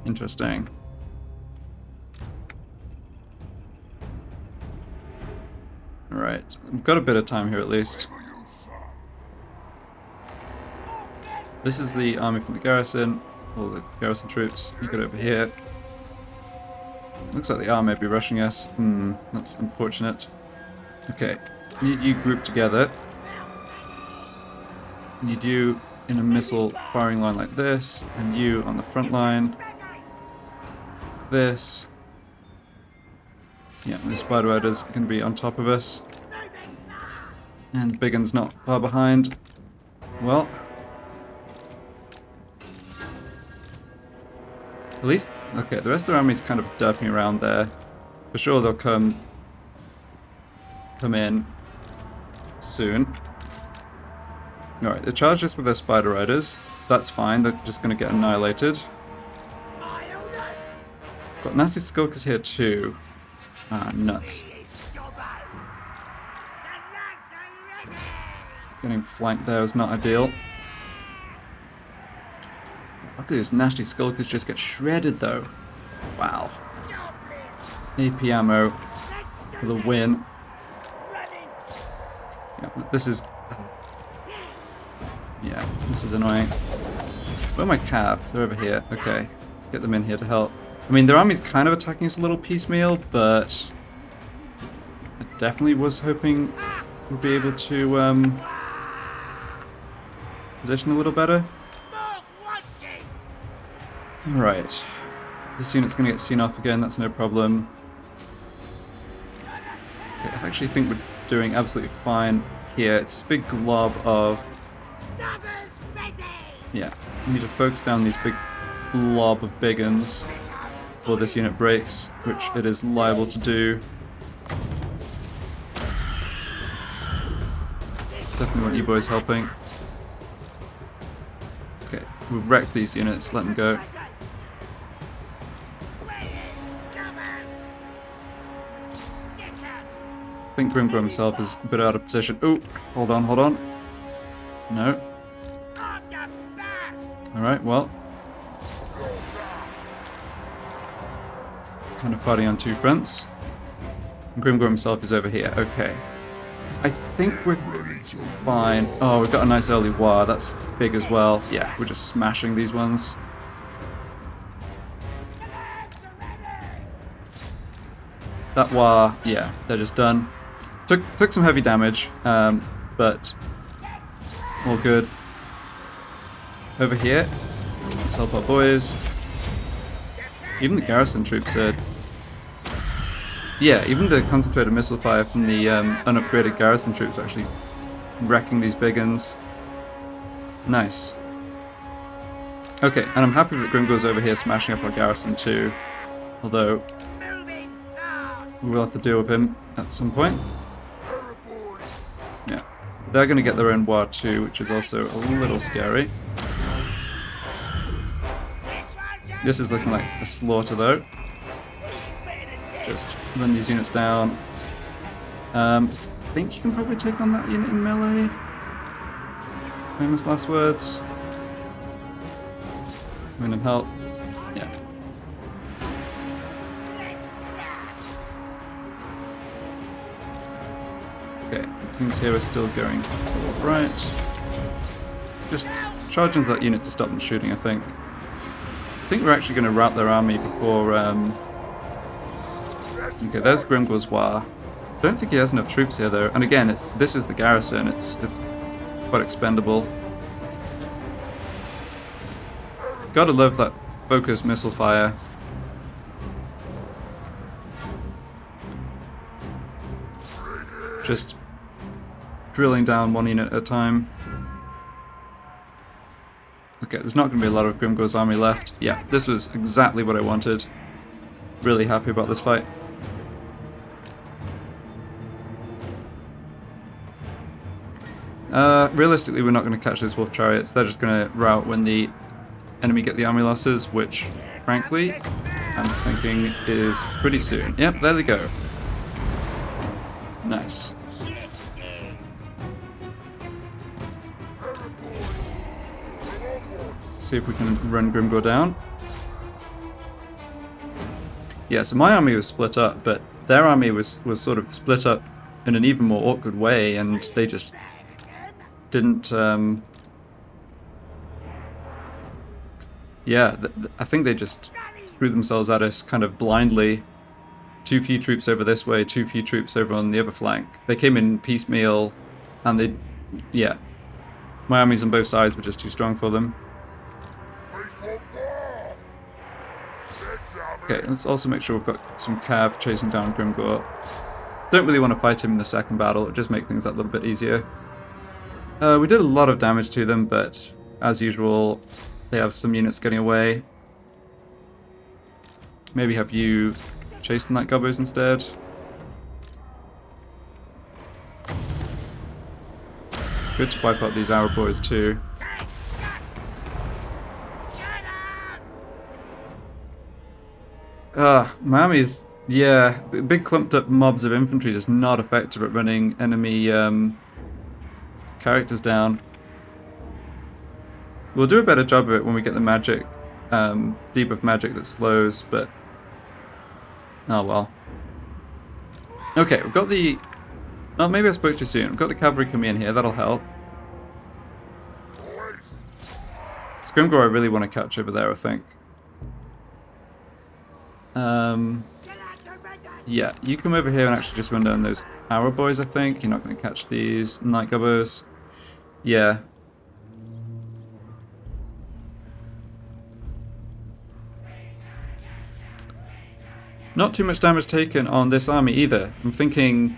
Interesting. Alright, we've got a bit of time here at least. This is the army from the garrison, all the garrison troops. You get over here. Looks like the R may be rushing us. That's unfortunate. Okay, need you grouped together. Need you in a missile firing line like this, and you on the front line. This. Yeah, the Spider Riders are going to be on top of us. And Big Un's not far behind. Well. At least, okay, the rest of the army's kind of derping around there. For sure they'll come in soon. Alright, they charged us with their Spider Riders. That's fine, they're just going to get annihilated. Got nasty Skulkers here too. Ah, nuts. Getting flanked there is not ideal. Look at those nasty Skulkers just get shredded though. Wow. AP ammo for the win. Yeah, this is... Yeah, this is annoying. Where are my cav? They're over here. Okay. Get them in here to help. I mean, their army's kind of attacking us a little piecemeal, but... I definitely was hoping we'd be able to, position a little better. Alright. This unit's gonna get seen off again, that's no problem. Okay, I actually think we're doing absolutely fine here. It's this big glob of... Yeah, we need to focus down these big blob of big uns before this unit breaks, which it is liable to do. Definitely want you boys helping. Okay, we've wrecked these units, let them go. I think Grimgor himself is a bit out of position. Ooh, hold on, hold on. No. Alright, well. Kind of fighting on two fronts. And Grimgor himself is over here. Okay. I think we're fine. Oh, we've got a nice early war. That's big as well. Yeah, we're just smashing these ones. That war, yeah, they're just done. Took some heavy damage, but all good. Over here, let's help our boys. Even the garrison troops are... Yeah, even the concentrated missile fire from the unupgraded garrison troops are actually wrecking these big uns. Nice. Okay, and I'm happy that Grimgor's over here smashing up our garrison too. Although, we will have to deal with him at some point. Yeah. They're going to get their own war too, which is also a little scary. This is looking like a slaughter though. Just run these units down. I think you can probably take on that unit in melee. Famous last words. Come in and help. Yeah. Okay, things here are still going alright. Just charge into that unit to stop them shooting, I think. I think we're actually going to rout their army before... Okay, there's Grimgor's war. Don't think he has enough troops here though. And again, this is the garrison. It's quite expendable. Gotta love that focused missile fire. Just drilling down one unit at a time. Okay, there's not going to be a lot of Grimgor's army left. Yeah, this was exactly what I wanted. Really happy about this fight. Realistically, we're not going to catch those wolf chariots. They're just going to rout when the enemy get the army losses, which, frankly, I'm thinking is pretty soon. Yep, there they go. Nice. See if we can run Grimgor down. Yeah, so my army was split up, but their army was sort of split up in an even more awkward way, and they just didn't... Yeah, I think they just threw themselves at us kind of blindly. Too few troops over this way, too few troops over on the other flank. They came in piecemeal, and they... Yeah. My armies on both sides were just too strong for them. Okay, let's also make sure we've got some cav chasing down Grimgor. Don't really want to fight him in the second battle, it'll just make things that little bit easier. We did a lot of damage to them, but as usual, they have some units getting away. Maybe have you chasing that Gobbos instead. Good to wipe out these Arrow boys too. My army's, yeah, big clumped up mobs of infantry just not effective at running enemy characters down. We'll do a better job of it when we get the magic, debuff magic that slows, but oh well. Okay, we've got the, oh maybe I spoke too soon. We've got the cavalry coming in here, that'll help. Grimgor I really want to catch over there, I think. Yeah, you come over here and actually just run down those arrow boys, I think. You're not going to catch these night gubbos. Yeah. Not too much damage taken on this army either. I'm thinking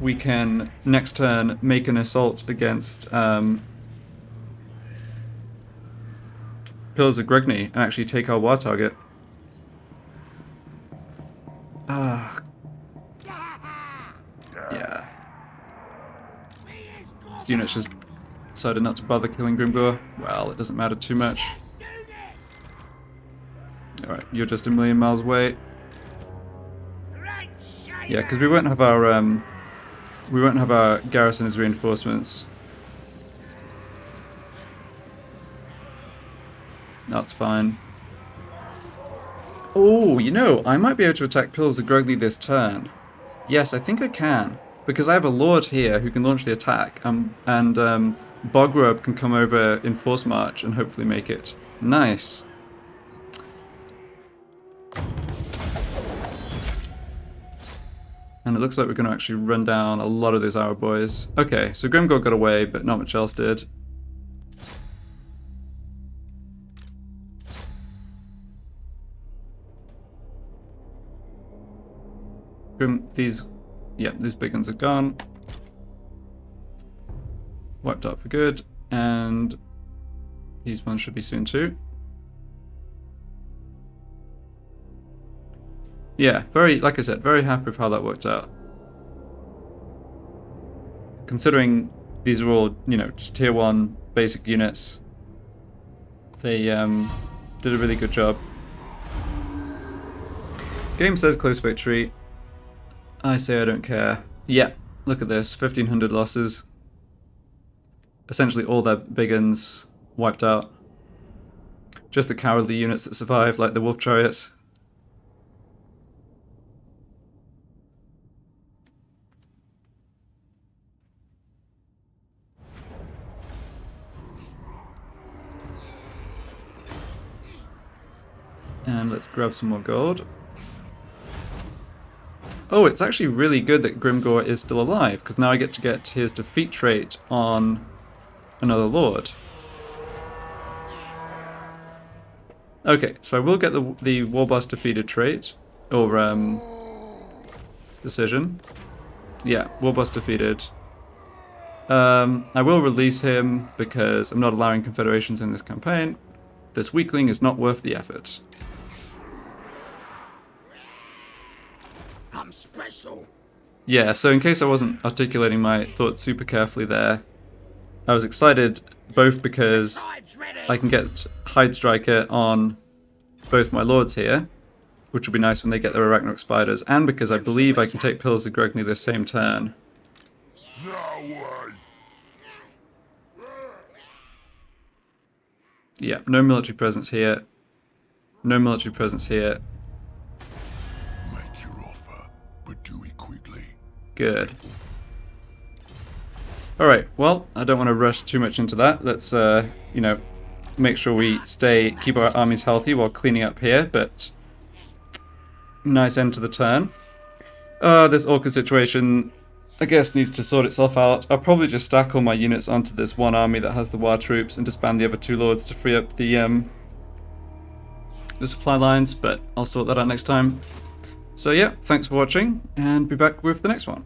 we can next turn make an assault against Pillars of Grugni and actually take our war target. Ah. Yeah. This unit's just decided not to bother killing Grimgor. Well, it doesn't matter too much. Alright, you're just a million miles away. Yeah, because we won't have our garrison as reinforcements. That's fine. Oh, you know, I might be able to attack Pillars of Grugni this turn. Yes, I think I can. Because I have a Lord here who can launch the attack. And Bogrub can come over in force march and hopefully make it. Nice. And it looks like we're going to actually run down a lot of those arrow boys. Okay, so Grimgor got away, but not much else did. These big ones are gone. Wiped out for good, and these ones should be soon too. Yeah, like I said, very happy with how that worked out. Considering these are all, you know, just tier 1 basic units, they did a really good job. Game says close victory. I say I don't care. Yeah, look at this, 1,500 losses. Essentially all their big uns wiped out. Just the cowardly units that survived, like the wolf chariots. And let's grab some more gold. Oh, it's actually really good that Grimgor is still alive, because now I get to get his defeat trait on another lord. Okay, so I will get the War Boss defeated trait, or decision. Yeah, War Boss defeated. I will release him, because I'm not allowing confederations in this campaign. This weakling is not worth the effort. I'm special. Yeah, so in case I wasn't articulating my thoughts super carefully there, I was excited both because I can get Hide Striker on both my lords here, which will be nice when they get their Arachnarok Spiders, and because I believe I can take Pillars of Grugni this same turn. No way. Yeah, no military presence here. No military presence here. Make your offer, but do it quickly. Good. Alright, well, I don't want to rush too much into that. Let's, you know, make sure we keep our armies healthy while cleaning up here, but nice end to the turn. This awkward situation, I guess, needs to sort itself out. I'll probably just stack all my units onto this one army that has the war troops and disband the other two lords to free up the supply lines, but I'll sort that out next time. So yeah, thanks for watching, and be back with the next one.